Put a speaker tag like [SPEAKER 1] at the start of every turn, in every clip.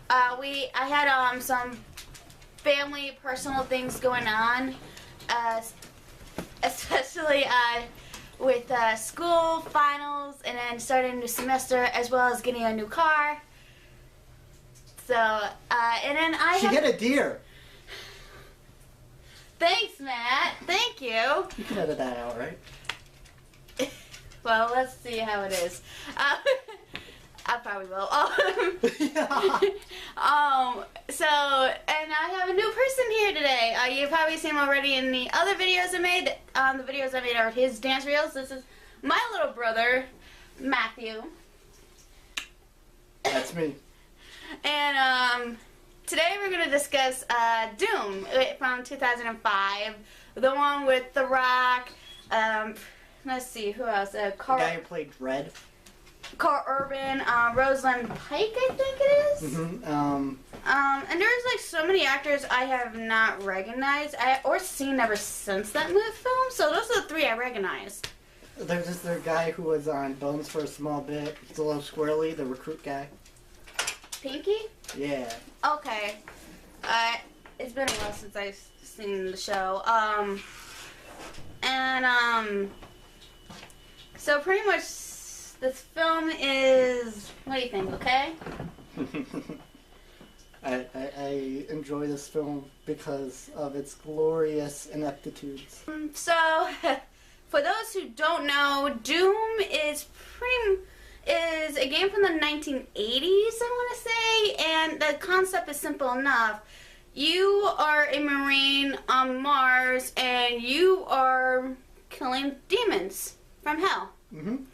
[SPEAKER 1] I had some family personal things going on, especially with school finals and then starting a new semester, as well as getting a new car. So and then
[SPEAKER 2] She hit a deer.
[SPEAKER 1] Thanks, Matt. Thank you.
[SPEAKER 2] You can edit that out, right?
[SPEAKER 1] Well, let's see how it is. I probably will. So, and I have a new person here today. You've probably seen him already in the other videos I made. The videos I made are his dance reels. This is my little brother, Matthew.
[SPEAKER 2] That's me.
[SPEAKER 1] And today we're going to discuss Doom from 2005. The one with The Rock. Let's see, who else?
[SPEAKER 2] The guy who played Red.
[SPEAKER 1] Carl Urban, Rosalind Pike, I think it is.
[SPEAKER 2] Mm-hmm.
[SPEAKER 1] And there's like so many actors I have not recognized or seen ever since that movie film. So those are the three I recognized.
[SPEAKER 2] There's this other guy who was on Bones for a small bit. He's a little squirrely, the recruit guy.
[SPEAKER 1] Pinky?
[SPEAKER 2] Yeah.
[SPEAKER 1] Okay. It's been a while since I've seen the show. So pretty much this film is, what do you think, okay?
[SPEAKER 2] I enjoy this film because of its glorious ineptitudes.
[SPEAKER 1] So, for those who don't know, Doom is a game from the 1980s, I want to say, and the concept is simple enough. You are a Marine on Mars, and you are killing demons from hell.
[SPEAKER 2] Mm-hmm.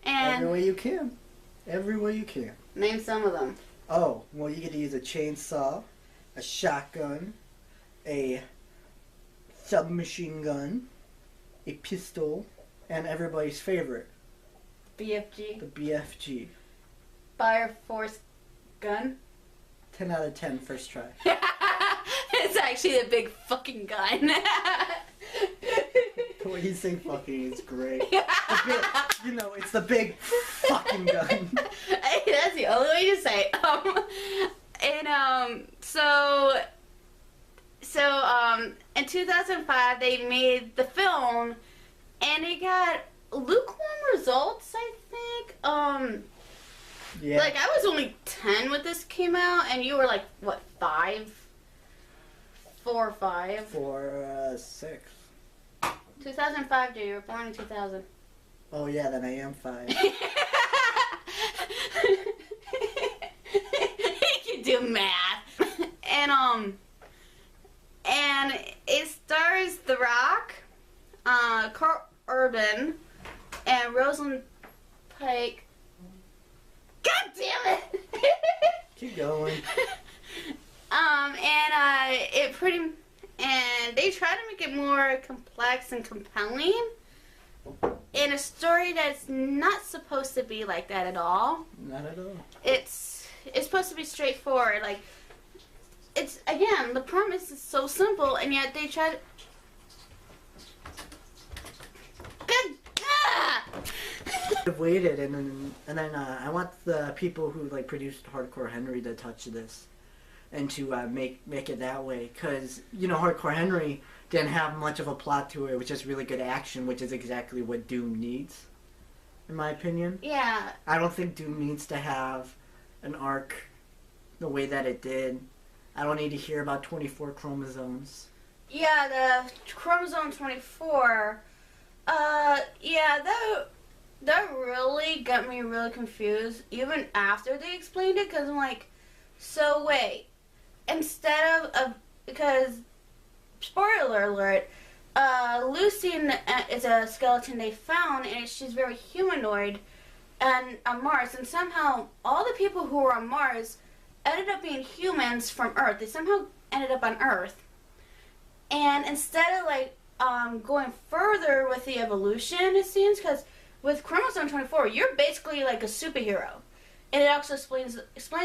[SPEAKER 1] And
[SPEAKER 2] every way you can. Every way you can.
[SPEAKER 1] Name some of them.
[SPEAKER 2] Oh, well, you get to use a chainsaw, a shotgun, a submachine gun, a pistol, and everybody's favorite,
[SPEAKER 1] BFG.
[SPEAKER 2] the BFG.
[SPEAKER 1] Fire Force Gun.
[SPEAKER 2] 10 out of 10 first try.
[SPEAKER 1] It's actually a big fucking gun.
[SPEAKER 2] The way you say fucking is great. It's the big fucking gun.
[SPEAKER 1] Hey, that's the only way to say it. So in 2005 they made the film, and it got lukewarm results, I think.
[SPEAKER 2] Yeah.
[SPEAKER 1] Like, I was only 10 when this came out, and you were like, what, 5? 4 or 5?
[SPEAKER 2] 6.
[SPEAKER 1] 2005, dude. You were born in 2000.
[SPEAKER 2] Oh yeah, then I am 5.
[SPEAKER 1] He can do math. And it stars The Rock, Carl Urban, and Rosalind Pike. God damn it!
[SPEAKER 2] Keep going.
[SPEAKER 1] And they try to make it more complex and compelling in a story that's not supposed to be like that at all.
[SPEAKER 2] Not at all.
[SPEAKER 1] It's supposed to be straightforward. Like, it's, again, the premise is so simple, and yet they try to...
[SPEAKER 2] I've waited, and then I want the people who like produced Hardcore Henry to touch this, and to make it that way, because Hardcore Henry didn't have much of a plot to it, which is really good action, which is exactly what Doom needs, in my opinion.
[SPEAKER 1] Yeah.
[SPEAKER 2] I don't think Doom needs to have an arc the way that it did. I don't need to hear about 24 chromosomes.
[SPEAKER 1] Yeah, the chromosome 24. That really got me really confused, even after they explained it, because I'm like, so wait, instead of because, spoiler alert, Lucy is a skeleton they found, and she's very humanoid, and on Mars, and somehow all the people who were on Mars ended up being humans from Earth. They somehow ended up on Earth, and instead of like going further with the evolution, it seems, because with chromosome 24, you're basically like a superhero. And it also explains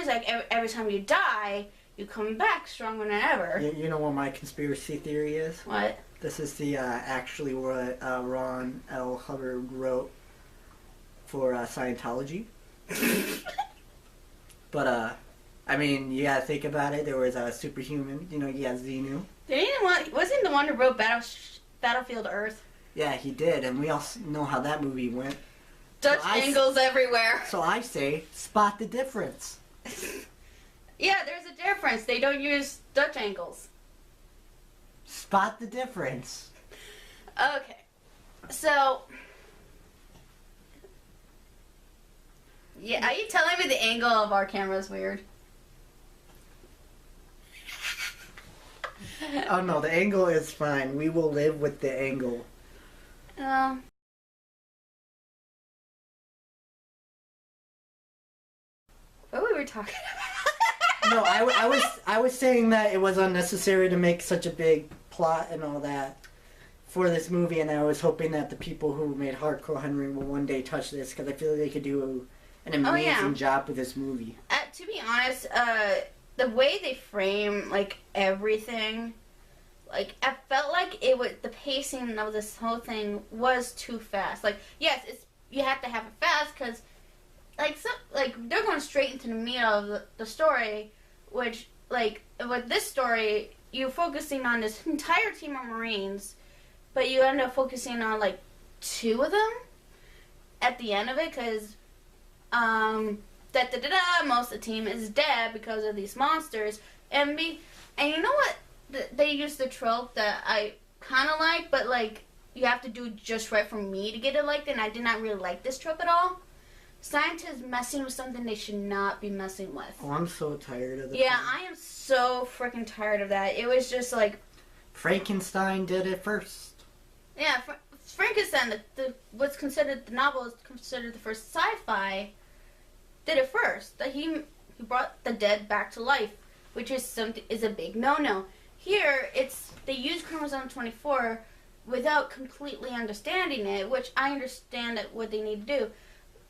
[SPEAKER 1] like every time you die, you come back stronger than ever.
[SPEAKER 2] You know what my conspiracy theory is?
[SPEAKER 1] What?
[SPEAKER 2] This is the actually what Ron L. Hubbard wrote for Scientology. But I mean, you gotta think about it. There was a superhuman. You know, you got Xenu.
[SPEAKER 1] Wasn't the one who wrote Battlefield Earth?
[SPEAKER 2] Yeah, he did, and we all know how that movie went.
[SPEAKER 1] Dutch angles everywhere.
[SPEAKER 2] So I say, spot the difference.
[SPEAKER 1] Yeah, there's a difference. They don't use Dutch angles.
[SPEAKER 2] Spot the difference.
[SPEAKER 1] Okay. So, yeah, are you telling me the angle of our camera is weird?
[SPEAKER 2] Oh no, the angle is fine. We will live with the angle.
[SPEAKER 1] What were we talking about?
[SPEAKER 2] No, I was saying that it was unnecessary to make such a big plot and all that for this movie, and I was hoping that the people who made Hardcore Henry will one day touch this, because I feel like they could do an amazing job with this movie.
[SPEAKER 1] To be honest, the way they frame like everything, like I felt like the pacing of this whole thing was too fast. Like, yes, you have to have it fast because they're going straight into the meat of the story, which like with this story you're focusing on this entire team of Marines, but you end up focusing on like 2 of them at the end of it because most of the team is dead because of these monsters, and you know what, they use the trope that I kind of like, but like you have to do just right for me to get it liked, and I did not really like this trope at all. Scientists messing with something they should not be messing with.
[SPEAKER 2] Oh, I'm so tired of it.
[SPEAKER 1] Yeah, I am so freaking tired of that. It was just like
[SPEAKER 2] Frankenstein did it first.
[SPEAKER 1] Yeah, Frankenstein, what's considered the novel is considered the first sci-fi, did it first. That he brought the dead back to life, which is a big no-no. Here, they use chromosome 24 without completely understanding it, which I understand what they need to do.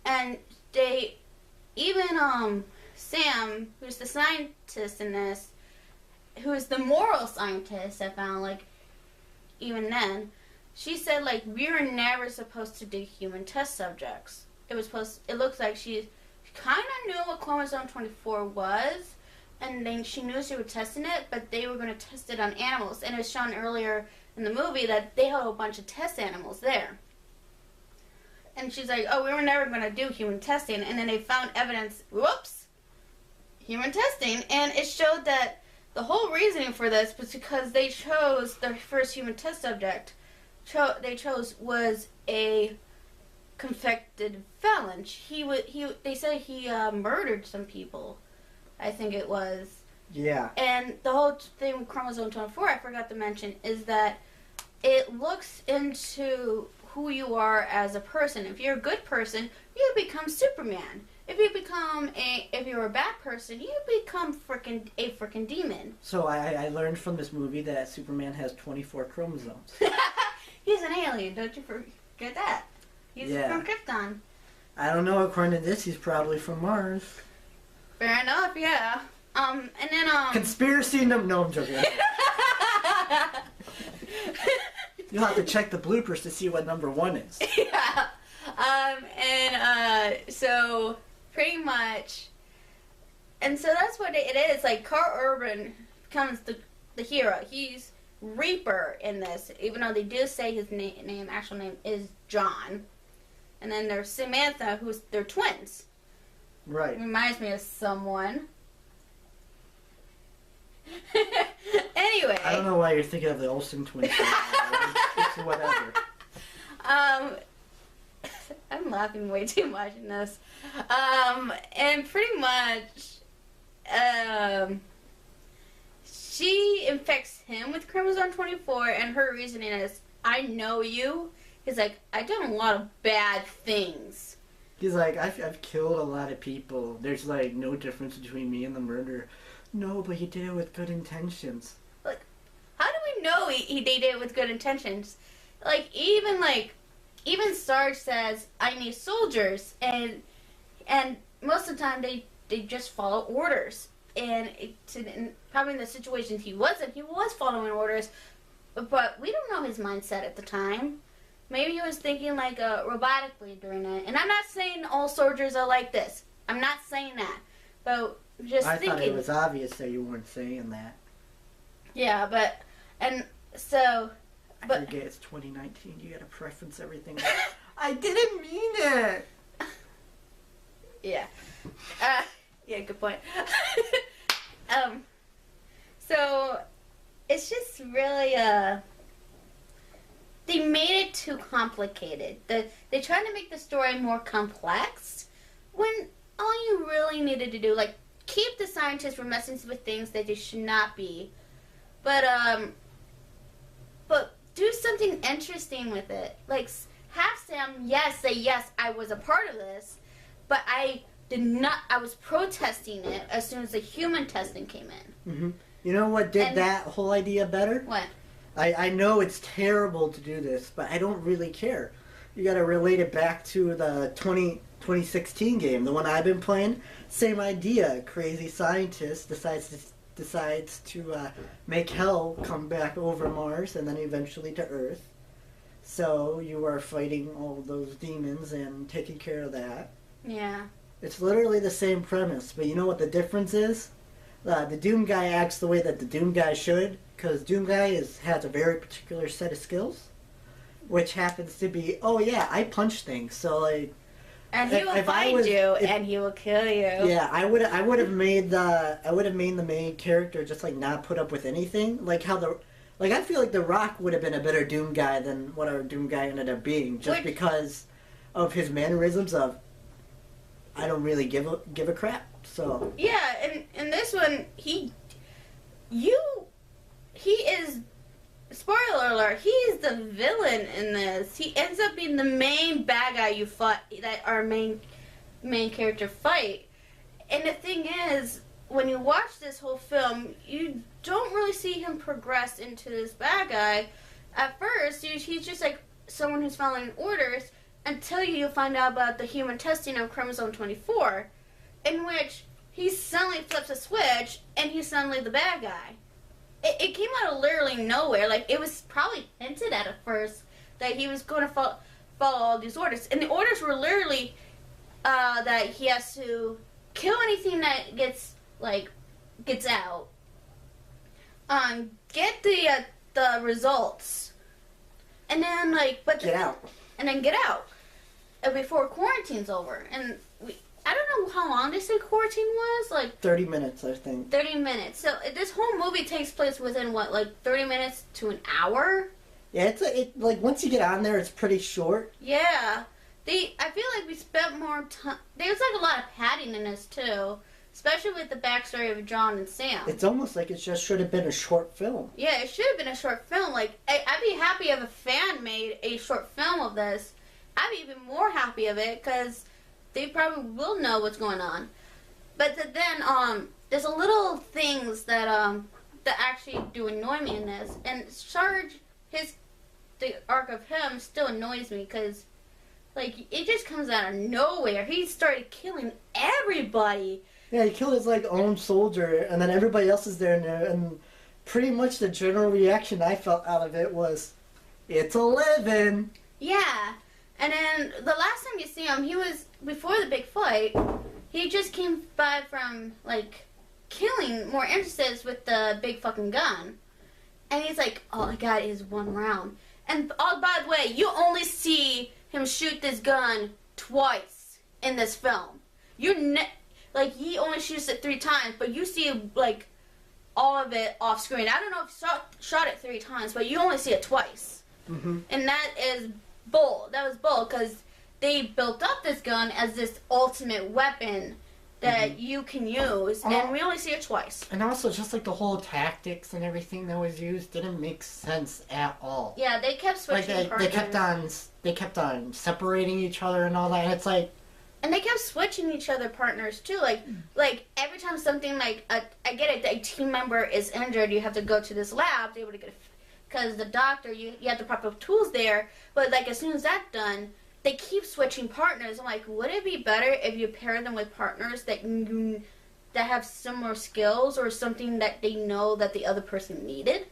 [SPEAKER 1] And Sam, who's the scientist in this, who is the moral scientist, I found, like, even then, she said, like, we were never supposed to do human test subjects. It looks like she kind of knew what chromosome 24 was, and then she knew she was testing it, but they were going to test it on animals. And it was shown earlier in the movie that they had a bunch of test animals there. And she's like, oh, we were never going to do human testing. And then they found evidence, whoops, human testing. And it showed that the whole reasoning for this was because they chose their first human test subject. Was a convicted felon. They said he murdered some people, I think it was.
[SPEAKER 2] Yeah.
[SPEAKER 1] And the whole thing with chromosome 24, I forgot to mention, is that it looks into who you are as a person. If you're a good person, you become Superman. If you're a bad person, you become a freaking demon.
[SPEAKER 2] So I learned from this movie that Superman has 24 chromosomes.
[SPEAKER 1] He's an alien, don't you forget that. He's from Krypton.
[SPEAKER 2] I don't know, according to this, he's probably from Mars.
[SPEAKER 1] Fair enough, yeah. And then,
[SPEAKER 2] Conspiracy? No, I'm joking. You'll have to check the bloopers to see what number 1 is.
[SPEAKER 1] Yeah. So, pretty much, and so that's what it is. Like, Carl Urban becomes the hero. He's Reaper in this, even though they do say his actual name is John. And then there's Samantha, they're twins.
[SPEAKER 2] Right.
[SPEAKER 1] Reminds me of someone. Anyway.
[SPEAKER 2] I don't know why you're thinking of the Olsen twins. It's whatever.
[SPEAKER 1] I'm laughing way too much in this. And pretty much, she infects him with chromosome 24, and her reasoning is, I know you. He's like, I've done a lot of bad things.
[SPEAKER 2] He's like, I've killed a lot of people. There's, like, no difference between me and the murderer. No, but he did it with good intentions.
[SPEAKER 1] Like, how do we know he did it with good intentions? Even Sarge says, I need soldiers, and most of the time they just follow orders. And probably in the situations he was following orders, but we don't know his mindset at the time. Maybe he was thinking like robotically during it. And I'm not saying all soldiers are like this. I'm not saying that. But just
[SPEAKER 2] I
[SPEAKER 1] thinking.
[SPEAKER 2] thought it was obvious that you weren't saying that.
[SPEAKER 1] Yeah, but and so,
[SPEAKER 2] I
[SPEAKER 1] but
[SPEAKER 2] forget it's 2019. You gotta preference everything. I didn't mean it.
[SPEAKER 1] yeah, yeah, good point. So it's just really they made it too complicated. They tried to make the story more complex when all you really needed to do, like, keep the scientists from messing with things that they should not be, but do something interesting with it. Like, have Sam, say yes, I was a part of this, but I was protesting it as soon as the human testing came in.
[SPEAKER 2] Mm-hmm. You know what did that whole idea better?
[SPEAKER 1] What?
[SPEAKER 2] I know it's terrible to do this, but I don't really care. You gotta relate it back to the 2016 game, the one I've been playing. Same idea. Crazy scientist decides to make hell come back over Mars and then eventually to Earth. So you are fighting all those demons and taking care of that.
[SPEAKER 1] Yeah.
[SPEAKER 2] It's literally the same premise, but you know what the difference is? The Doom guy acts the way that the Doom guy should, because Doom guy has a very particular set of skills, which happens to be, oh yeah, I punch things, so like...
[SPEAKER 1] And he will find you, and he will kill you.
[SPEAKER 2] Yeah, I would have made the main character just like not put up with anything, like how I feel like The Rock would have been a better Doom guy than what our Doom guy ended up being, just because of his mannerisms of, I don't really give a crap. So
[SPEAKER 1] yeah, and in this one, he is, spoiler alert, he is the villain in this. He ends up being the main bad guy you fought, that our main character fight. And the thing is, when you watch this whole film, you don't really see him progress into this bad guy. At first, he's just like someone who's following orders until you find out about the human testing on chromosome 24, in which he suddenly flips a switch and he's suddenly the bad guy. It came out of literally nowhere. Like, it was probably hinted at first that he was going to follow all these orders. And the orders were literally that he has to kill anything that gets out. Get the results. And then,
[SPEAKER 2] get out.
[SPEAKER 1] And then get out. Before quarantine's over. And I don't know how long they said quarantine was.
[SPEAKER 2] 30 minutes, I think.
[SPEAKER 1] 30 minutes. So this whole movie takes place within 30 minutes to an hour?
[SPEAKER 2] Yeah, once you get on there, it's pretty short.
[SPEAKER 1] Yeah. I feel like we spent more time. There's a lot of padding in this too, especially with the backstory of John and Sam.
[SPEAKER 2] It's almost like it just should have been a short film.
[SPEAKER 1] Yeah, it should have been a short film. I'd be happy if a fan made a short film of this. I'd be even more happy of it because they probably will know what's going on. But then, there's a little things that actually do annoy me in this. And Sarge, the arc of him still annoys me because, it just comes out of nowhere. He started killing everybody.
[SPEAKER 2] Yeah, he killed his, own soldier, and then everybody else is there, and pretty much the general reaction I felt out of it was, it's a living.
[SPEAKER 1] Yeah. And then the last time you see him, he was, before the big fight, he just came by from, killing more instances with the big fucking gun. And he's like, all I got is one round. And, oh, by the way, you only see him shoot this gun twice in this film. He only shoots it 3 times, but you see, all of it off screen. I don't know if he shot it 3 times, but you only see it twice.
[SPEAKER 2] Mm-hmm.
[SPEAKER 1] And that is bold. That was bold because they built up this gun as this ultimate weapon that you can use, and we only see it twice.
[SPEAKER 2] And also, just the whole tactics and everything that was used didn't make sense at all.
[SPEAKER 1] Yeah, they kept switching partners.
[SPEAKER 2] They kept on separating each other and all that, and it's
[SPEAKER 1] and they kept switching each other partners too. Every time something I get it, a team member is injured, you have to go to this lab to be able to get because the doctor, you have the proper tools there, but as soon as that's done, they keep switching partners. I'm like, would it be better if you pair them with partners that have similar skills or something that they know that the other person needed?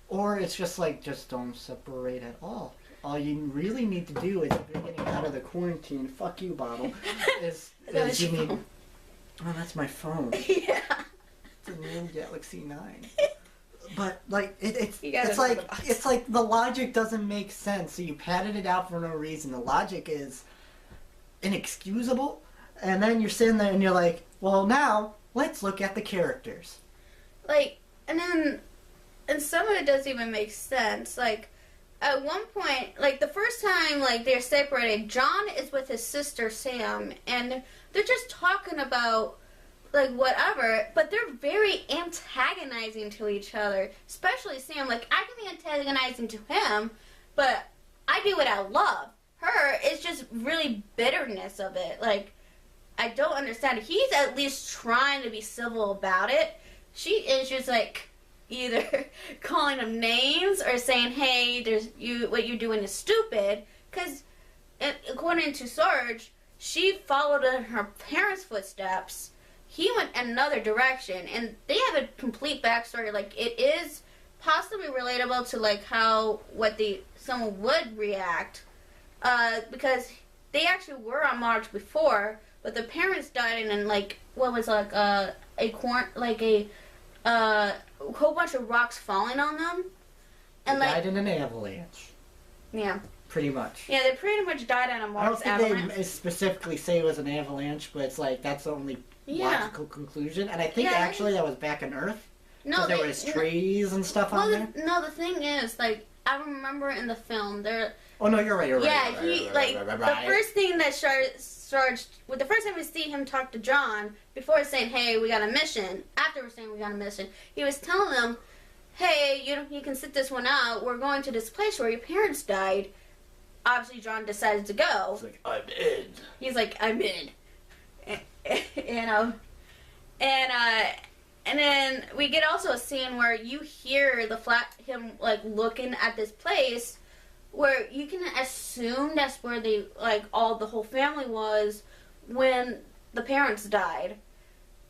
[SPEAKER 2] Or it's just just don't separate at all. All you really need to do is, if you're getting out of the quarantine, fuck you, bottle, is you need... Oh, that's my phone.
[SPEAKER 1] Yeah.
[SPEAKER 2] It's a new Galaxy 9. But like it's
[SPEAKER 1] You gotta
[SPEAKER 2] it's
[SPEAKER 1] know
[SPEAKER 2] like
[SPEAKER 1] the box.
[SPEAKER 2] it's like the logic doesn't make sense. So you padded it out for no reason. The logic is inexcusable, and then you're sitting there and you're like, well, now let's look at the characters.
[SPEAKER 1] Like, and some of it doesn't even make sense. Like, at one point, like the first time, like they're separated, John is with his sister Sam, and they're just talking about like whatever, but they're very antagonizing to each other. Especially Sam. Like, I can be antagonizing to him, but I do it out of love. Her, it's just really bitterness of it. Like, I don't understand. He's at least trying to be civil about it. She is just like either calling him names or saying, "Hey, what you're doing is stupid." Because according to Sarge, she followed in her parents' footsteps. He went another direction, and they have a complete backstory. Like, it is possibly relatable to like how someone would react, because they actually were on Mars before, but the parents died, and like what was like a whole bunch of rocks falling on them, and
[SPEAKER 2] They
[SPEAKER 1] like
[SPEAKER 2] died in an avalanche.
[SPEAKER 1] yeah,
[SPEAKER 2] Pretty much.
[SPEAKER 1] yeah, they pretty much died on a
[SPEAKER 2] I don't
[SPEAKER 1] Mars
[SPEAKER 2] think
[SPEAKER 1] avalanche.
[SPEAKER 2] they specifically say it was an avalanche, but it's like that's the only logical conclusion. And I think
[SPEAKER 1] Yeah.
[SPEAKER 2] actually that was back on Earth.
[SPEAKER 1] No,
[SPEAKER 2] Because there was trees and stuff on there.
[SPEAKER 1] the thing is, like, I remember in the film there.
[SPEAKER 2] Oh no, you're right. You're right.
[SPEAKER 1] Yeah,
[SPEAKER 2] you're right,
[SPEAKER 1] he
[SPEAKER 2] you're
[SPEAKER 1] like
[SPEAKER 2] right, right,
[SPEAKER 1] the
[SPEAKER 2] right.
[SPEAKER 1] first thing that Sarge, with the first time we see him talk to John, before saying, "Hey, we got a mission," after we're saying we got a mission, he was telling them, "Hey, you can sit this one out. We're going to this place where your parents died." Obviously, John decided to go.
[SPEAKER 2] It's like, I'm in.
[SPEAKER 1] He's like, "I'm in," and then we get also a scene where you hear him like looking at this place where you can assume that's where they like the whole family was when the parents died.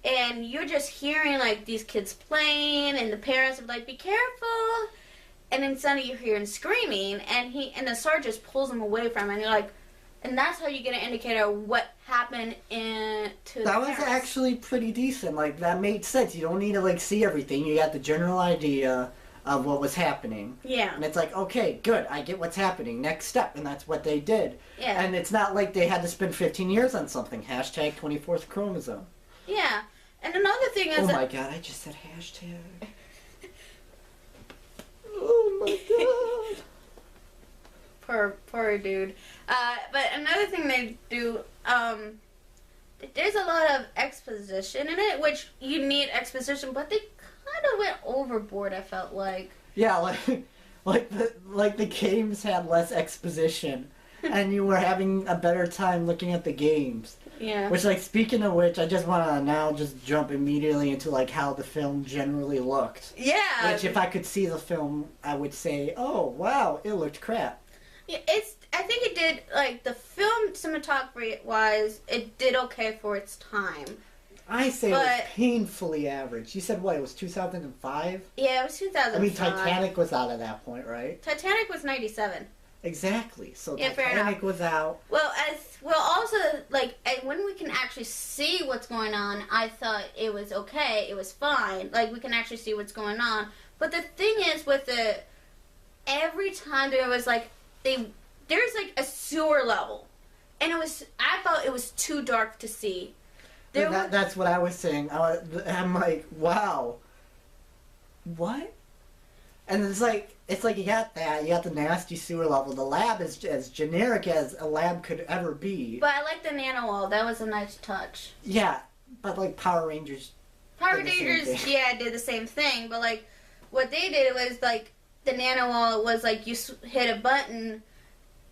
[SPEAKER 1] And you're just hearing like these kids playing, and the parents are like, "Be careful!" And then suddenly you're hearing screaming, and the sergeant just pulls him away from it, and you're like, and that's how you get an indicator of what happened to
[SPEAKER 2] That
[SPEAKER 1] the
[SPEAKER 2] was
[SPEAKER 1] parents.
[SPEAKER 2] actually pretty decent. Like that made sense. You don't need to like see everything. You got the general idea of what was happening.
[SPEAKER 1] Yeah.
[SPEAKER 2] And it's like, okay, good. I get what's happening. Next step, and that's what they did.
[SPEAKER 1] Yeah.
[SPEAKER 2] And it's not like they had to spend 15 years on something. Hashtag 24th chromosome.
[SPEAKER 1] Yeah. And another thing is
[SPEAKER 2] Oh
[SPEAKER 1] that
[SPEAKER 2] my god! I just said hashtag. Oh my god.
[SPEAKER 1] poor dude. But another thing they do, there's a lot of exposition in it, which you need exposition, but they kind of went overboard. I felt like.
[SPEAKER 2] Yeah, like the games had less exposition, and you were having a better time looking at the games.
[SPEAKER 1] Yeah.
[SPEAKER 2] Which, like, speaking of which, I just want to now just jump immediately into like how the film generally looked.
[SPEAKER 1] Yeah.
[SPEAKER 2] Which, if I could see the film, I would say, oh wow, it looked crap.
[SPEAKER 1] Yeah, I think it did, like, the film cinematography wise, it did okay for its time.
[SPEAKER 2] I say it was
[SPEAKER 1] But-
[SPEAKER 2] painfully average. You said what? It was 2005.
[SPEAKER 1] Yeah, it was 2005.
[SPEAKER 2] I mean, Titanic was out at that point, right?
[SPEAKER 1] Titanic was 97.
[SPEAKER 2] Exactly. So
[SPEAKER 1] Yeah, fair
[SPEAKER 2] Titanic was out.
[SPEAKER 1] Well, also, like, when we can actually see what's going on, I thought it was okay. It was fine. Like, we can actually see what's going on. But the thing is, every time there was, like, there's, like, a sewer level. And I felt it was too dark to see.
[SPEAKER 2] That's what I was saying. I'm like, wow. What? And it's like you got that. You got the nasty sewer level. The lab is as generic as a lab could ever be.
[SPEAKER 1] But I like the nano wall. That was a nice touch.
[SPEAKER 2] Yeah, but like Power Rangers.
[SPEAKER 1] Power
[SPEAKER 2] did the same
[SPEAKER 1] Rangers,
[SPEAKER 2] thing.
[SPEAKER 1] yeah, did the same thing. But, like, what they did was, like, the nano wall was, like, you hit a button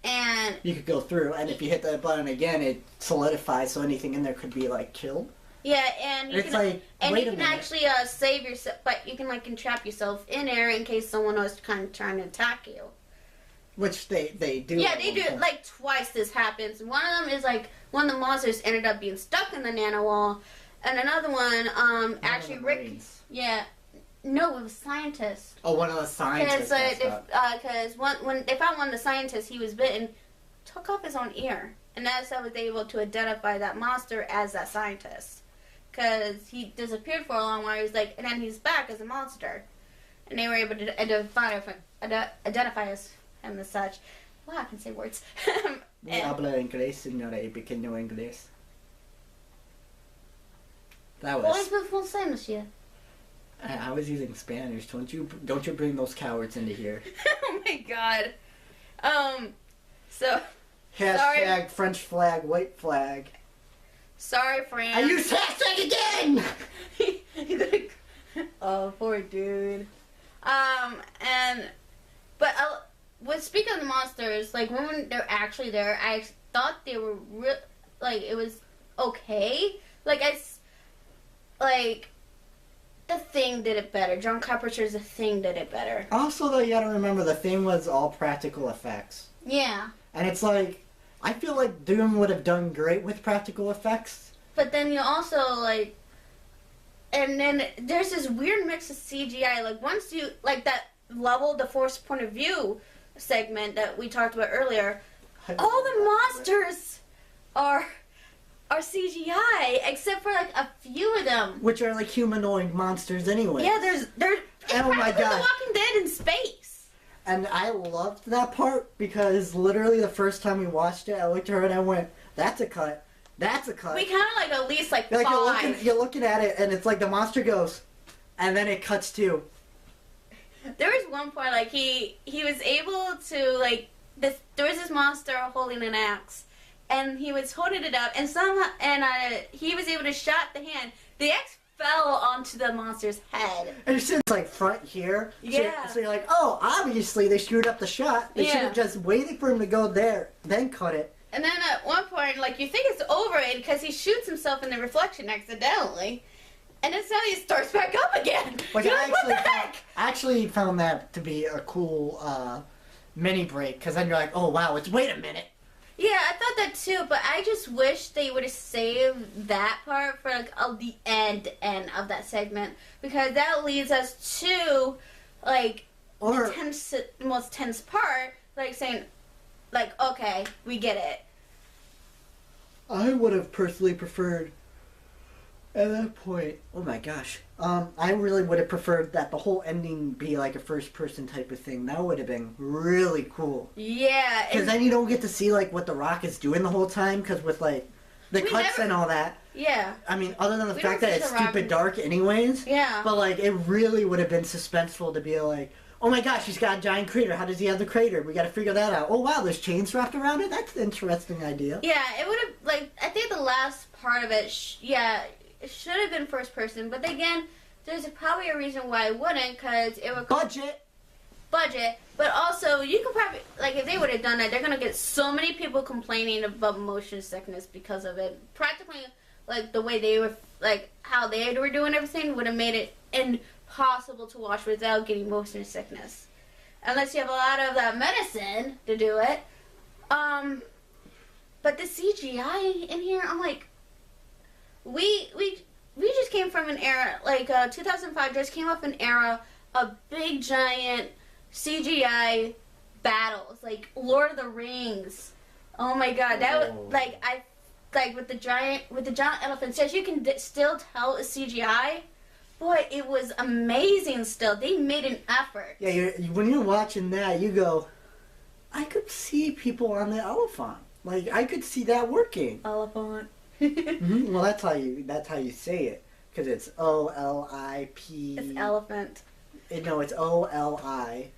[SPEAKER 1] and...
[SPEAKER 2] You could go through, and if you hit that button again, it solidifies, so anything in there could be like killed.
[SPEAKER 1] Yeah, and you
[SPEAKER 2] It's
[SPEAKER 1] can,
[SPEAKER 2] like,
[SPEAKER 1] and
[SPEAKER 2] wait
[SPEAKER 1] you
[SPEAKER 2] a
[SPEAKER 1] can
[SPEAKER 2] minute.
[SPEAKER 1] actually save yourself, but you can like entrap yourself in there in case someone was kind of trying to attack you.
[SPEAKER 2] Which they do.
[SPEAKER 1] Yeah,
[SPEAKER 2] at
[SPEAKER 1] they
[SPEAKER 2] one
[SPEAKER 1] do.
[SPEAKER 2] point.
[SPEAKER 1] Like twice this happens. One of them is like one of the monsters ended up being stuck in the nano wall, and another one
[SPEAKER 2] One of
[SPEAKER 1] actually
[SPEAKER 2] the
[SPEAKER 1] Rick.
[SPEAKER 2] Marines.
[SPEAKER 1] Yeah, no, it was scientists.
[SPEAKER 2] Oh, one of the scientists.
[SPEAKER 1] Because when they found one of the scientists, he was bitten, took off his own ear, and that's how they were able to identify that monster as that scientist. because he disappeared for a long while. He's like, and then he's back as a monster, and they were able to identify him as such. Wow, I can say words.
[SPEAKER 2] Habla inglés, señora, y pequeño inglés. That was. I was using Spanish. Don't you bring those cowards into here.
[SPEAKER 1] Oh my god. So.
[SPEAKER 2] Hashtag
[SPEAKER 1] Sorry.
[SPEAKER 2] French flag, white flag.
[SPEAKER 1] Sorry, Fran.
[SPEAKER 2] I used hashtag again!
[SPEAKER 1] Oh, poor dude. But speaking of the monsters, like when they're actually there, I thought they were it was okay. The Thing did it better. John Carpenter's The Thing did it better.
[SPEAKER 2] Also, though, you gotta remember, The Thing was all practical effects.
[SPEAKER 1] Yeah.
[SPEAKER 2] And it's like, I feel like Doom would have done great with practical effects.
[SPEAKER 1] But then you also, and then there's this weird mix of CGI. Like, once you, that level, the forced point of view segment that we talked about earlier, all the monsters are CGI, except for, a few of them.
[SPEAKER 2] Which are, humanoid monsters anyway.
[SPEAKER 1] Yeah, there's
[SPEAKER 2] oh my god,
[SPEAKER 1] The Walking Dead in space.
[SPEAKER 2] And I loved that part because literally the first time we watched it, I looked at her and I went, "That's a cut. That's a cut."
[SPEAKER 1] We kind of at least 5.
[SPEAKER 2] You're looking at it and it's like the monster goes, and then it cuts to.
[SPEAKER 1] There was one point he was able to there was this monster holding an axe, and he was holding it up, and he was able to shot the hand. The axe fell onto the monster's head.
[SPEAKER 2] And it sits front here.
[SPEAKER 1] Yeah.
[SPEAKER 2] So you're like, oh, obviously they screwed up the shot. They should have just waited for him to go there, then cut it.
[SPEAKER 1] And then at one point, you think it's over because he shoots himself in the reflection accidentally. And then suddenly it starts back up again.
[SPEAKER 2] Like,
[SPEAKER 1] You're
[SPEAKER 2] I
[SPEAKER 1] what the heck?
[SPEAKER 2] actually found that to be a cool mini break, because then you're like, oh wow, wait a minute.
[SPEAKER 1] Yeah, I thought that too, but I just wish they would have saved that part for the end of that segment, because that leads us to the most tense part, saying, okay, we get it.
[SPEAKER 2] I would have personally preferred at that point. Oh my gosh. I really would have preferred that the whole ending be a first-person type of thing. That would have been really cool.
[SPEAKER 1] Yeah.
[SPEAKER 2] Because then you don't get to see what The Rock is doing the whole time. Because with the cuts and all that.
[SPEAKER 1] Yeah.
[SPEAKER 2] I mean, other than the fact that it's stupid dark, anyways.
[SPEAKER 1] Yeah.
[SPEAKER 2] But it really would have been suspenseful to be oh my gosh, he's got a giant crater. How does he have the crater? We got to figure that out. Oh wow, there's chains wrapped around it. That's an interesting idea.
[SPEAKER 1] Yeah, it would have I think the last part of it. It should have been first person, but again, there's probably a reason why it wouldn't, because it would
[SPEAKER 2] budget.
[SPEAKER 1] But also, you could probably if they would have done that, they're gonna get so many people complaining about motion sickness because of it. Practically, the way they were, how they were doing everything would have made it impossible to watch without getting motion sickness, unless you have a lot of that medicine to do it. But the CGI in here, I'm we just came from an era 2005 just came up an era of big giant CGI battles, Lord of the Rings. Oh my god, that was with the giant elephants. Yes, you can still tell it's CGI. Boy, it was amazing. Still, they made an effort.
[SPEAKER 2] Yeah, when you're watching that, you go, I could see people on the elephant. I could see that working.
[SPEAKER 1] Elephant.
[SPEAKER 2] Mm-hmm. Well, that's how you say it, because it's O-L-I-P.
[SPEAKER 1] It's elephant.
[SPEAKER 2] No, it's O-L-I-P-H-A-U-N-T.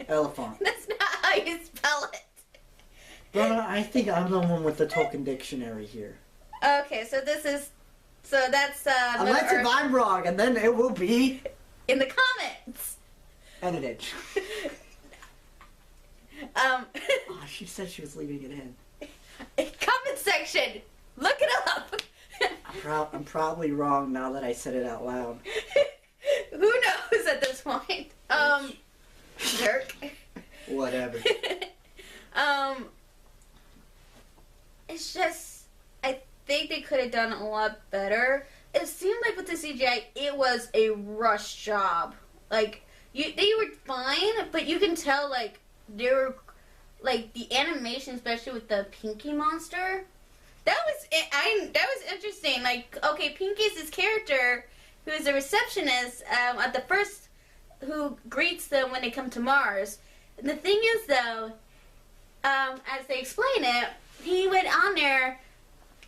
[SPEAKER 2] Elephant.
[SPEAKER 1] That's not how you spell it.
[SPEAKER 2] But I think I'm the one with the token dictionary here.
[SPEAKER 1] Okay, so that's
[SPEAKER 2] unless if I'm wrong, and then it will be
[SPEAKER 1] in the comments.
[SPEAKER 2] Edited.
[SPEAKER 1] Oh,
[SPEAKER 2] she said she was leaving it in.
[SPEAKER 1] Comment section. Look it up.
[SPEAKER 2] I'm probably wrong now that I said it out loud.
[SPEAKER 1] Who knows at this point? Jerk.
[SPEAKER 2] Whatever.
[SPEAKER 1] It's just, I think they could have done a lot better. It seemed like with the CGI, it was a rush job. They were fine, but you can tell, they were, like the animation, especially with the Pinky monster. That was interesting. Like, okay, Pinky's this character who is a receptionist at the first, who greets them when they come to Mars. And the thing is, though, as they explain it, he went on there.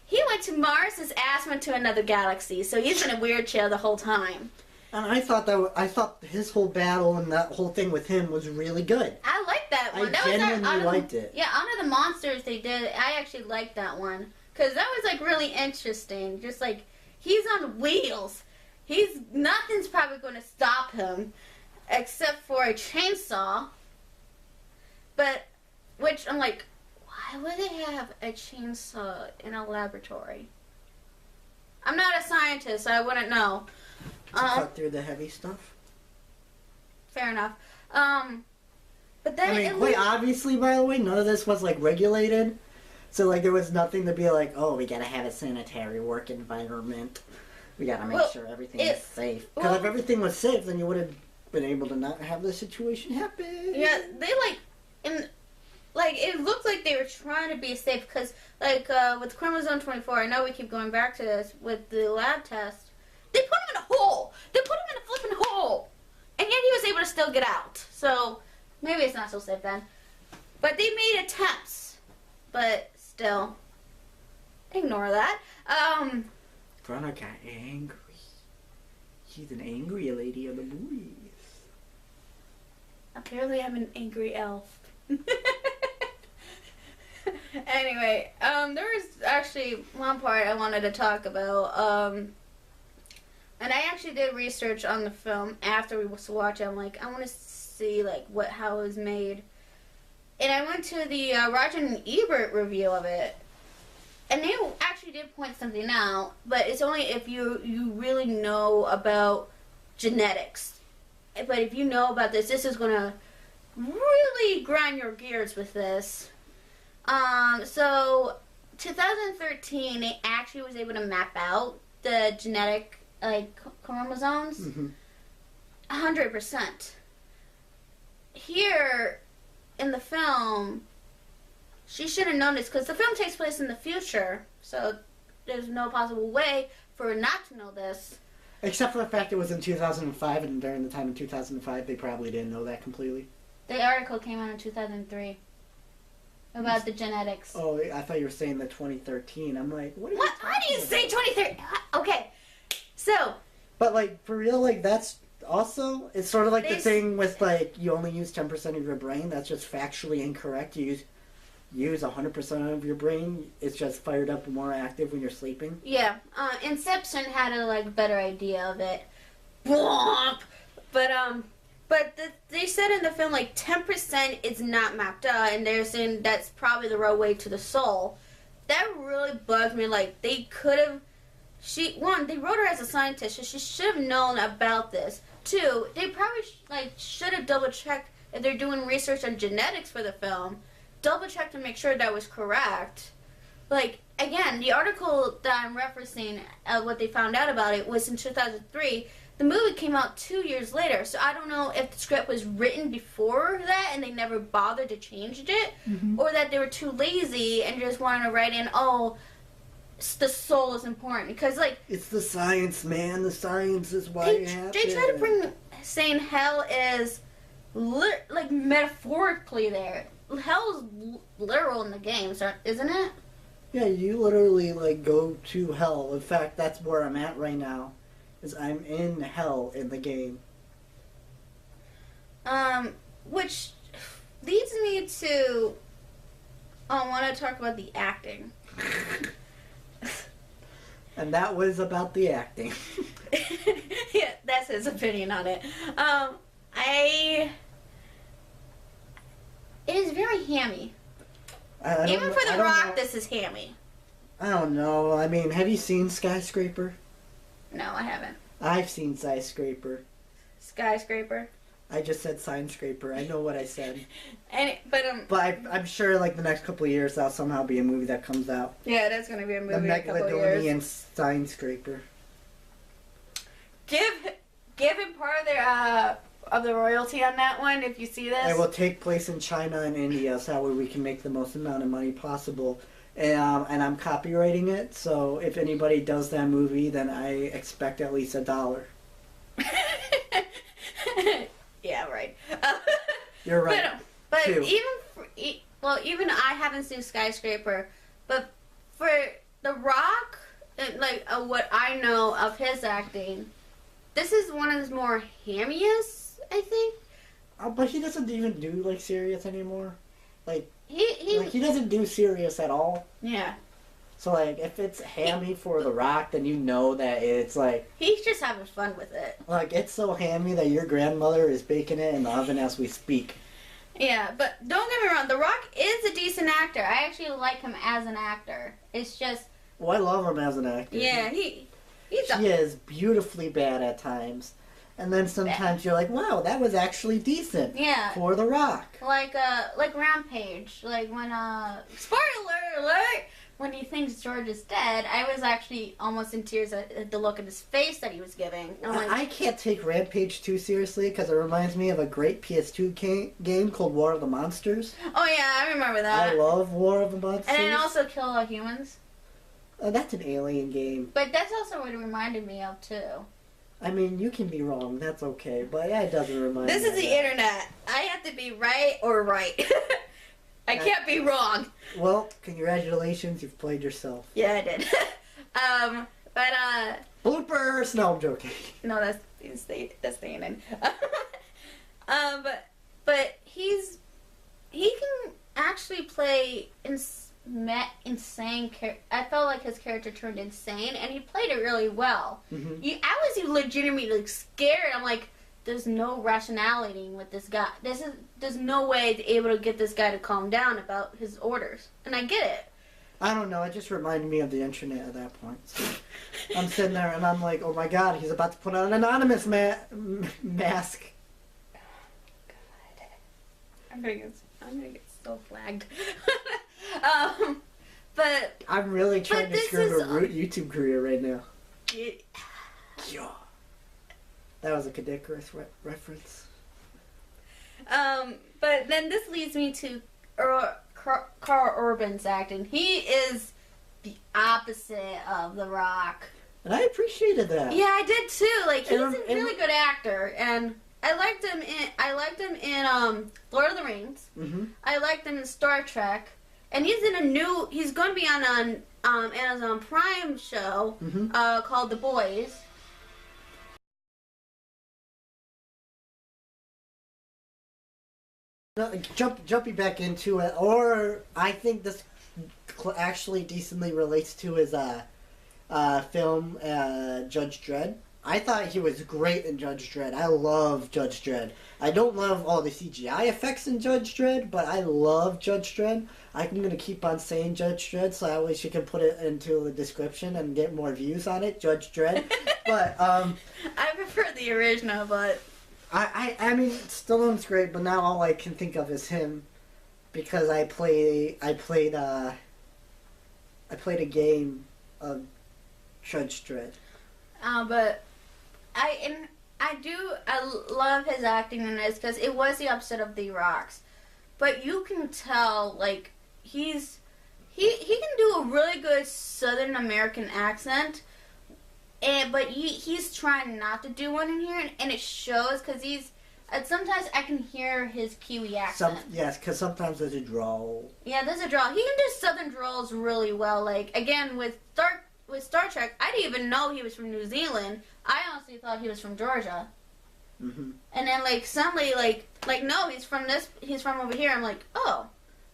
[SPEAKER 1] He went to Mars. His ass went to another galaxy, so he's in a wheelchair the whole time.
[SPEAKER 2] And I thought his whole battle and that whole thing with him was really good.
[SPEAKER 1] I liked that one.
[SPEAKER 2] I genuinely liked it.
[SPEAKER 1] Yeah, out of the monsters they did, I actually liked that one. Because that was, like, really interesting. Just, like, he's on wheels. Nothing's probably going to stop him except for a chainsaw. But, which, I'm like, why would they have a chainsaw in a laboratory? I'm not a scientist, so I wouldn't know.
[SPEAKER 2] To cut through the heavy stuff?
[SPEAKER 1] Fair enough. But then
[SPEAKER 2] I mean, quite obviously, by the way, none of this was, like, regulated. So, like, there was nothing to be like, oh, we gotta have a sanitary work environment. We gotta make sure everything is safe. Because if everything was safe, then you would have been able to not have this situation happen.
[SPEAKER 1] Yeah, they, it looked like they were trying to be safe. Because, with Chromosome 24, I know we keep going back to this, with the lab test, they put him in a hole! They put him in a flipping hole! And yet he was able to still get out. So, maybe it's not so safe then. But they made attempts. But still, ignore that.
[SPEAKER 2] Veronica got angry. She's an angry lady of the movies.
[SPEAKER 1] Apparently I'm an angry elf. Anyway, there was actually one part I wanted to talk about. And I actually did research on the film after we watched it. I'm like, I want to see, like, how it was made. And I went to the Roger and Ebert review of it. And they actually did point something out, but it's only if you really know about genetics. But if you know about this is going to really grind your gears with this. So, 2013, they actually was able to map out the genetic, like, chromosomes. 100%. Here, in the film, she should have known this, because the film takes place in the future, so there's no possible way for her not to know this.
[SPEAKER 2] Except for the fact it was in 2005, and during the time in 2005, they probably didn't know that completely.
[SPEAKER 1] The article came out in 2003 about the genetics.
[SPEAKER 2] Oh, I thought you were saying the 2013. I'm like, what?
[SPEAKER 1] Why do you say 2013? Okay, so.
[SPEAKER 2] But, like, for real, like, that's also, it's sort of like the thing with, like, you only use 10% of your brain. That's just factually incorrect. You use 100% of your brain. It's just fired up and more active when you're sleeping.
[SPEAKER 1] Yeah, Inception had a, like, better idea of it. But they said in the film, like, 10% is not mapped out, and they're saying that's probably the roadway to the soul. That really bugged me. Like, they could have. They wrote her as a scientist, so she should have known about this. Two, they probably should have double checked if they're doing research on genetics for the film. Double check to make sure that was correct. Like, again, the article that I'm referencing, what they found out about it, was in 2003. The movie came out 2 years later, so I don't know if the script was written before that and they never bothered to change it, or that they were too lazy and just wanted to write in, the soul is important. Because, like... It's
[SPEAKER 2] the science, man. The science is why it happens.
[SPEAKER 1] They try to bring saying hell is, metaphorically there. Hell's literal in the game, isn't it?
[SPEAKER 2] Yeah, you literally, like, go to hell. In fact, that's where I'm at right now. Is I'm in hell in the game.
[SPEAKER 1] Which leads me to... I want to talk about the acting.
[SPEAKER 2] And that was about the acting.
[SPEAKER 1] Yeah, that's his opinion on it. It is very hammy. Even for The Rock, this is hammy.
[SPEAKER 2] I don't know. I mean, have you seen Skyscraper?
[SPEAKER 1] No, I haven't.
[SPEAKER 2] I've seen Skyscraper.
[SPEAKER 1] Skyscraper?
[SPEAKER 2] I just said Signscraper. I know what I said.
[SPEAKER 1] But
[SPEAKER 2] I'm sure, like, the next couple of years, that'll somehow be a movie that comes out.
[SPEAKER 1] Yeah, that's going to be a movie in a couple of years.
[SPEAKER 2] and Signscraper.
[SPEAKER 1] Give him part of their of the royalty on that one. If you see this,
[SPEAKER 2] It will take place in China and India, so that way we can make the most amount of money possible. And I'm copywriting it, so if anybody does that movie, then I expect at least $1.
[SPEAKER 1] yeah, right.
[SPEAKER 2] You're right.
[SPEAKER 1] But
[SPEAKER 2] Two.
[SPEAKER 1] even I haven't seen Skyscraper, but for The Rock, what I know of his acting, this is one of his more hammiest, I think.
[SPEAKER 2] But he doesn't even do like serious anymore. Like
[SPEAKER 1] He
[SPEAKER 2] doesn't do serious at all.
[SPEAKER 1] yeah.
[SPEAKER 2] So like if it's hammy for The Rock, then you know that it's like
[SPEAKER 1] He's just having fun with it.
[SPEAKER 2] like it's so hammy that your grandmother is baking it in the oven as we speak.
[SPEAKER 1] Yeah, but don't get me wrong, The Rock is a decent actor. I actually like him as an actor. It's just
[SPEAKER 2] Well, I love him as an actor.
[SPEAKER 1] yeah, he
[SPEAKER 2] is beautifully bad at times. And then sometimes you're like, wow, that was actually decent.
[SPEAKER 1] yeah.
[SPEAKER 2] For The Rock.
[SPEAKER 1] Like Rampage, like when spoiler alert, when he thinks George is dead, I was actually almost in tears at the look in his face that he was giving. I'm like,
[SPEAKER 2] I can't take Rampage too seriously because it reminds me of a great PS2 game called War of the Monsters.
[SPEAKER 1] oh yeah, I remember that.
[SPEAKER 2] I love War of the Monsters.
[SPEAKER 1] And then also Kill All Humans.
[SPEAKER 2] That's an alien game.
[SPEAKER 1] But that's also what it reminded me of too.
[SPEAKER 2] I mean, you can be wrong. That's okay. But yeah, it doesn't remind
[SPEAKER 1] This
[SPEAKER 2] me.
[SPEAKER 1] is the internet. I have to be right or right. I can't be wrong.
[SPEAKER 2] Well, congratulations. You've played yourself.
[SPEAKER 1] Yeah, I did.
[SPEAKER 2] Bloopers! No, I'm joking.
[SPEAKER 1] No, that's staying in. But he can actually play insane. I felt like his character turned insane, and he played it really well.
[SPEAKER 2] Mm-hmm.
[SPEAKER 1] I was legitimately scared. I'm like, there's no rationality with this guy. There's no way to able to get this guy to calm down about his orders, and I get it.
[SPEAKER 2] I don't know. It just reminded me of the internet at that point. So I'm sitting there and I'm like, oh my god, he's about to put on an anonymous mask.
[SPEAKER 1] God, I'm gonna get so flagged. But
[SPEAKER 2] I'm really trying to
[SPEAKER 1] this
[SPEAKER 2] screw
[SPEAKER 1] is-
[SPEAKER 2] a root YouTube career right now.
[SPEAKER 1] it,
[SPEAKER 2] Yeah. That was a Caddicarus reference.
[SPEAKER 1] but then this leads me to Carl Urban's acting. He is the opposite of The Rock.
[SPEAKER 2] And I appreciated that.
[SPEAKER 1] Yeah, I did too. Like he's a
[SPEAKER 2] And-
[SPEAKER 1] really good actor, and I liked him in Lord of the Rings.
[SPEAKER 2] Mm-hmm.
[SPEAKER 1] I liked him in Star Trek, and he's going to be on an Amazon Prime show
[SPEAKER 2] Mm-hmm.
[SPEAKER 1] called The Boys.
[SPEAKER 2] Jumping back into it, or I think this actually decently relates to his film Judge Dredd. I thought he was great in Judge Dredd. I love Judge Dredd. I don't love all the CGI effects in Judge Dredd, but I love Judge Dredd. I'm going to keep on saying Judge Dredd so that way she can put it into the description and get more views on it, Judge Dredd. But
[SPEAKER 1] I prefer the original, but
[SPEAKER 2] I mean, Stallone's great, but now all I can think of is him because I played a game of Judge Dredd.
[SPEAKER 1] but I love his acting in this because it was the opposite of The Rock's, but you can tell like he can do a really good Southern American accent. But he's trying not to do one in here, and it shows because sometimes I can hear his Kiwi accent.
[SPEAKER 2] Yes, because sometimes there's a drawl.
[SPEAKER 1] Yeah, there's a drawl. He can do Southern drawls really well. Like again with Star Trek, I didn't even know he was from New Zealand. I honestly thought he was from Georgia.
[SPEAKER 2] Mm-hmm.
[SPEAKER 1] And then like suddenly like no, he's from over here. I'm like, oh,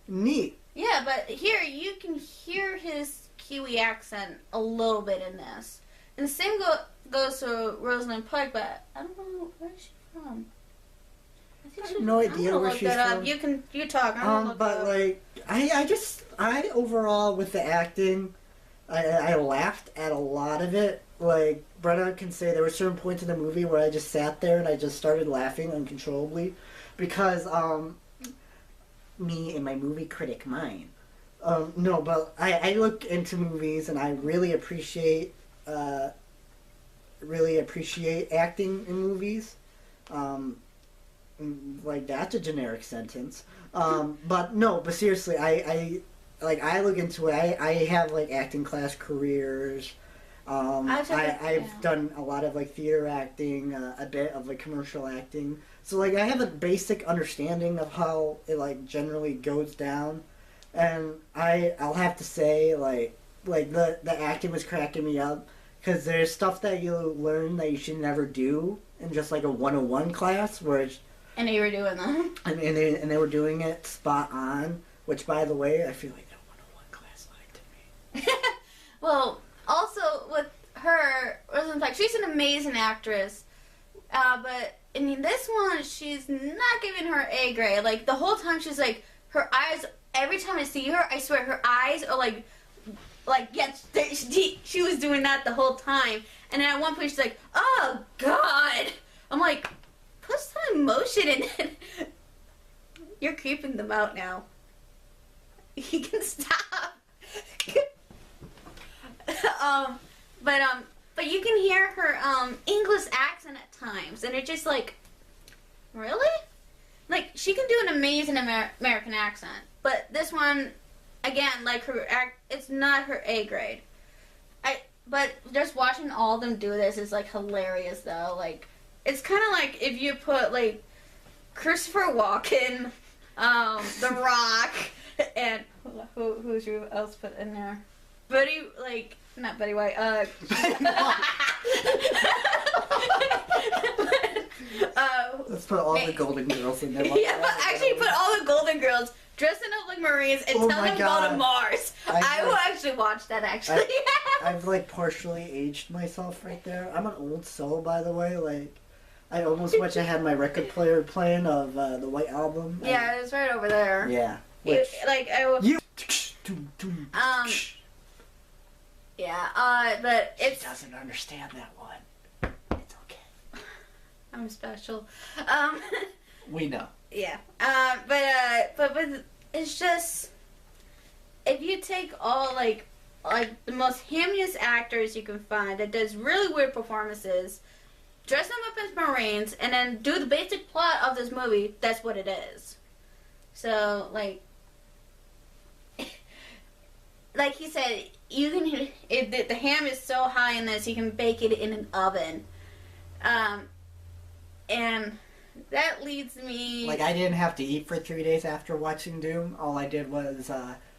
[SPEAKER 2] Neat.
[SPEAKER 1] yeah, but here you can hear his Kiwi accent a little bit in this. And the same goes to Rosalind Pike, but I don't know where is she from.
[SPEAKER 2] I have no idea where she's from.
[SPEAKER 1] You talk. I'm gonna look
[SPEAKER 2] But
[SPEAKER 1] that up.
[SPEAKER 2] like, I overall with the acting, I laughed at a lot of it. Like Brenna can say, there were certain points in the movie where I just sat there and I just started laughing uncontrollably, because me and my movie critic mind. No, but I look into movies and I really appreciate acting in movies. like that's a generic sentence. But seriously, I look into it. I have like acting class careers. I've done a lot of like theater acting, a bit of like commercial acting. So like I have a basic understanding of how it like generally goes down, and I'll have to say like the acting was cracking me up because there's stuff that you learn that you should never do in just like a 101 class where it's,
[SPEAKER 1] and you were doing that.
[SPEAKER 2] and they were doing it spot on. Which by the way, I feel like that 101 class lied to me.
[SPEAKER 1] Well, also with her, like she's an amazing actress, but in this one, she's not giving her A grade. Like the whole time, she's like her eyes. Every time I see her, I swear her eyes are like yes, she was doing that the whole time. And then at one point, she's like, "Oh God!" I'm like, "Put some emotion in it." You're creeping them out now. You can stop. But you can hear her English accent at times, and it's just like, really? Like she can do an amazing American accent, but this one, again, like it's not her A grade. But just watching all of them do this is like hilarious though. Like it's kind of like if you put like Christopher Walken, The Rock, and who's you else put in there? Buddy, like, not Betty White,
[SPEAKER 2] Let's put all the Golden Girls in there.
[SPEAKER 1] Yeah, but actually put all the Golden Girls dressing up like Marines and tell them to go to Mars. I will actually watch that, actually.
[SPEAKER 2] I've, like, partially aged myself right there. I'm an old soul, by the way. Like, I almost wish I had my record player playing of the White Album.
[SPEAKER 1] Yeah, it's right over there.
[SPEAKER 2] Yeah.
[SPEAKER 1] Which, Yeah, but
[SPEAKER 2] she
[SPEAKER 1] it's...
[SPEAKER 2] doesn't understand that one. It's okay.
[SPEAKER 1] I'm special.
[SPEAKER 2] We know.
[SPEAKER 1] Yeah. But it's just... If you take all, like the most heinous actors you can find that does really weird performances, dress them up as Marines, and then do the basic plot of this movie, that's what it is. So, like he said, you can if the ham is so high in this, you can bake it in an oven. And that leads me...
[SPEAKER 2] Like, I didn't have to eat for 3 days after watching Doom. All I did was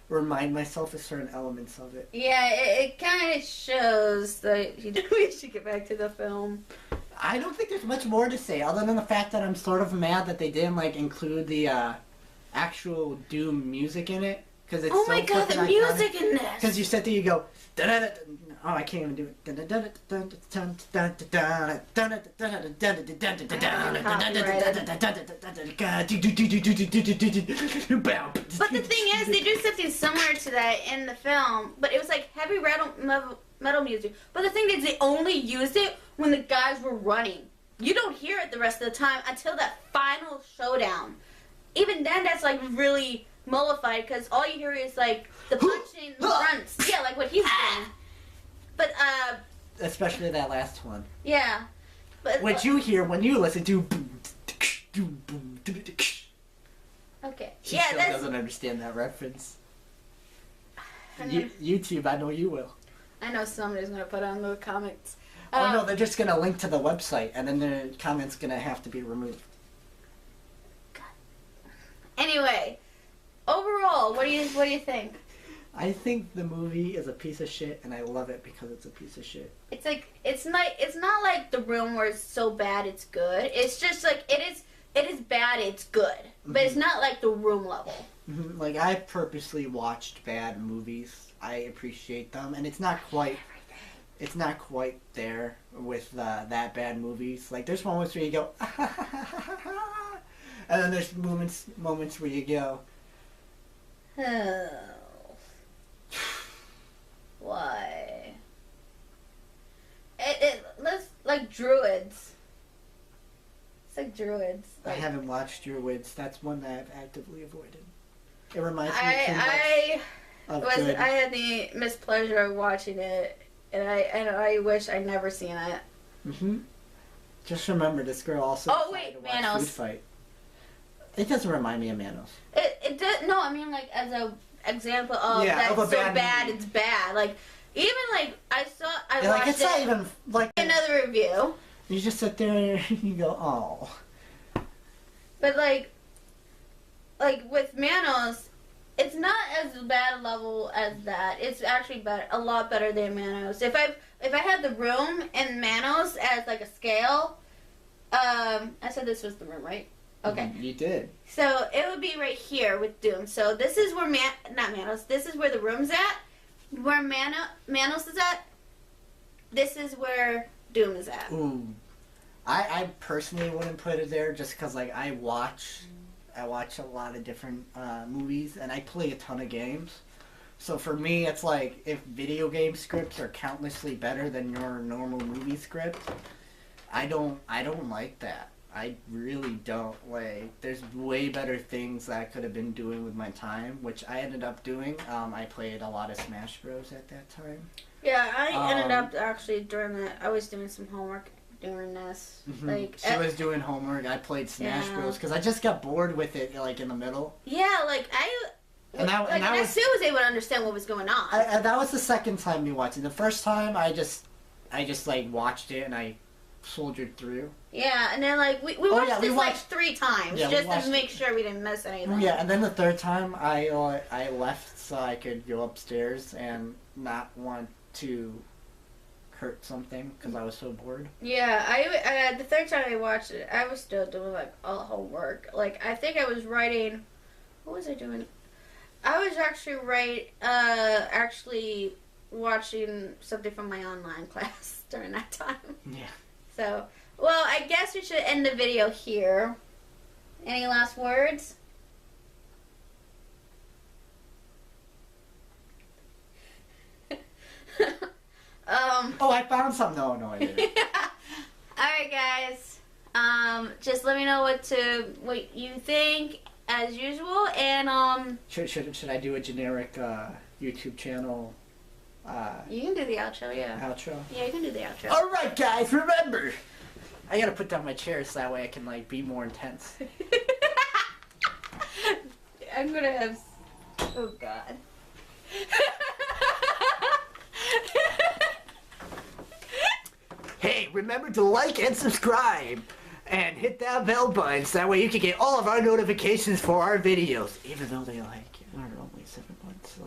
[SPEAKER 2] remind myself of certain elements of it.
[SPEAKER 1] Yeah, it kind of shows that we should get back to the film.
[SPEAKER 2] I don't think there's much more to say, other than the fact that I'm sort of mad that they didn't, like, include the actual Doom music in it. Cause it's
[SPEAKER 1] oh my god, the music in this!
[SPEAKER 2] Because you sit there, you go, oh, I can't even do it.
[SPEAKER 1] But the thing is, they do something similar to that in the film, but it was like heavy metal music. But the thing is, they only used it when the guys were running. You don't hear it the rest of the time until that final showdown. Even then, that's like really mollified because all you hear is like the punching, the grunts. Yeah, like what he's doing. But
[SPEAKER 2] especially that last one.
[SPEAKER 1] Yeah. But
[SPEAKER 2] what you hear when you listen to.
[SPEAKER 1] Okay.
[SPEAKER 2] She
[SPEAKER 1] yeah,
[SPEAKER 2] still doesn't understand that reference. YouTube, I know you will.
[SPEAKER 1] I know somebody's gonna put on the comments.
[SPEAKER 2] Oh no, they're just gonna link to the website, and then the comment's gonna have to be removed.
[SPEAKER 1] God. Anyway, overall, what do you think?
[SPEAKER 2] I think the movie is a piece of shit, and I love it because it's a piece of shit.
[SPEAKER 1] It's like it's not like The Room where it's so bad it's good. It's just like it is bad it's good, but it's not like The Room level.
[SPEAKER 2] Mm-hmm. Like I purposely watched bad movies. I appreciate them, and it's not quite there with that bad movies. Like there's moments where you go, and then there's moments where you go,
[SPEAKER 1] oh. Why? Let's like druids. It's like druids. Like,
[SPEAKER 2] I haven't watched Druids. That's one that I've actively avoided. It reminds me too much of good.
[SPEAKER 1] I had the mispleasure of watching it, and I wish I'd never seen it.
[SPEAKER 2] Mhm. Just remember, this girl also decided to watch Food Fight. It doesn't remind me of Manos.
[SPEAKER 1] It does. No, I mean like as a example of
[SPEAKER 2] Yeah,
[SPEAKER 1] that's
[SPEAKER 2] of a
[SPEAKER 1] so
[SPEAKER 2] bad
[SPEAKER 1] bad
[SPEAKER 2] movie.
[SPEAKER 1] it's bad. Like even like I
[SPEAKER 2] Yeah, like
[SPEAKER 1] watched
[SPEAKER 2] it's not
[SPEAKER 1] it
[SPEAKER 2] even like
[SPEAKER 1] another review,
[SPEAKER 2] you just sit there and you go, oh.
[SPEAKER 1] but like with Manos, it's not as bad a level as that. It's actually better, a lot better than Manos. If I had the room and Manos as like a scale, I said this was the room, right? Okay.
[SPEAKER 2] You did.
[SPEAKER 1] So it would be right here with Doom. So this is where not Manos. This is where the room's at. Where Manos is at. This is where Doom is at.
[SPEAKER 2] Ooh. I personally wouldn't put it there just because like I watch a lot of different movies and I play a ton of games. So for me, it's like if video game scripts are countlessly better than your normal movie script, I don't like that. I really don't. Like, there's way better things that I could have been doing with my time, which I ended up doing. I played a lot of Smash Bros. At that time.
[SPEAKER 1] Yeah, I ended up actually during that. I was doing some homework during this.
[SPEAKER 2] Mm-hmm.
[SPEAKER 1] Like
[SPEAKER 2] she was doing homework. I played Smash Bros. Because I just got bored with it, like in the middle.
[SPEAKER 1] Yeah, like
[SPEAKER 2] And
[SPEAKER 1] I still was able to understand what was going on.
[SPEAKER 2] That was the second time me watching. The first time, I just like watched it and I soldiered through.
[SPEAKER 1] Yeah, and then like we watched this like 3 times just to make sure we didn't miss anything.
[SPEAKER 2] Yeah, and then the third time I left so I could go upstairs and not want to hurt something because I was so bored.
[SPEAKER 1] Yeah, I the third time I watched it, I was still doing like all homework. Like I think I was writing. What was I doing? I was actually watching something from my online class during that time.
[SPEAKER 2] Yeah.
[SPEAKER 1] So, well, I guess we should end the video here. Any last words?
[SPEAKER 2] Oh, I found some. No, I didn't.
[SPEAKER 1] Alright, guys. Just let me know what you think as usual, and
[SPEAKER 2] Should I do a generic YouTube channel?
[SPEAKER 1] You can do the outro, yeah.
[SPEAKER 2] Outro.
[SPEAKER 1] Yeah, you can do the outro.
[SPEAKER 2] All right, guys. Remember, I gotta put down my chair so that way I can like be more intense.
[SPEAKER 1] I'm gonna have. Oh God.
[SPEAKER 2] Hey, remember to like and subscribe. And hit that bell button so that way you can get all of our notifications for our videos. Even though they are only 7 months.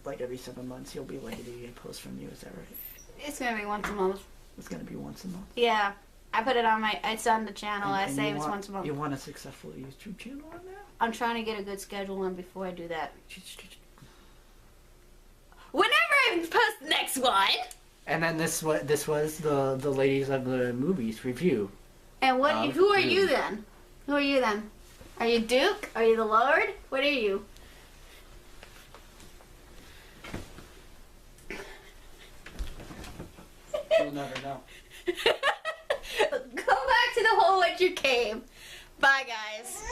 [SPEAKER 2] Like every 7 months you'll be like getting a post from you, is that right?
[SPEAKER 1] It's gonna be once a month.
[SPEAKER 2] It's gonna be once a month.
[SPEAKER 1] Yeah. I put it on it's on the channel. I say it's once a month.
[SPEAKER 2] You want a successful YouTube channel on that?
[SPEAKER 1] I'm trying to get a good schedule in before I do that. Whenever I post the next one!
[SPEAKER 2] And then this was the Ladies of the Movies review.
[SPEAKER 1] And who are you then? Who are you then? Are you Duke? Are you the Lord? What are you?
[SPEAKER 2] You'll never know.
[SPEAKER 1] Go back to the hole where you came. Bye, guys.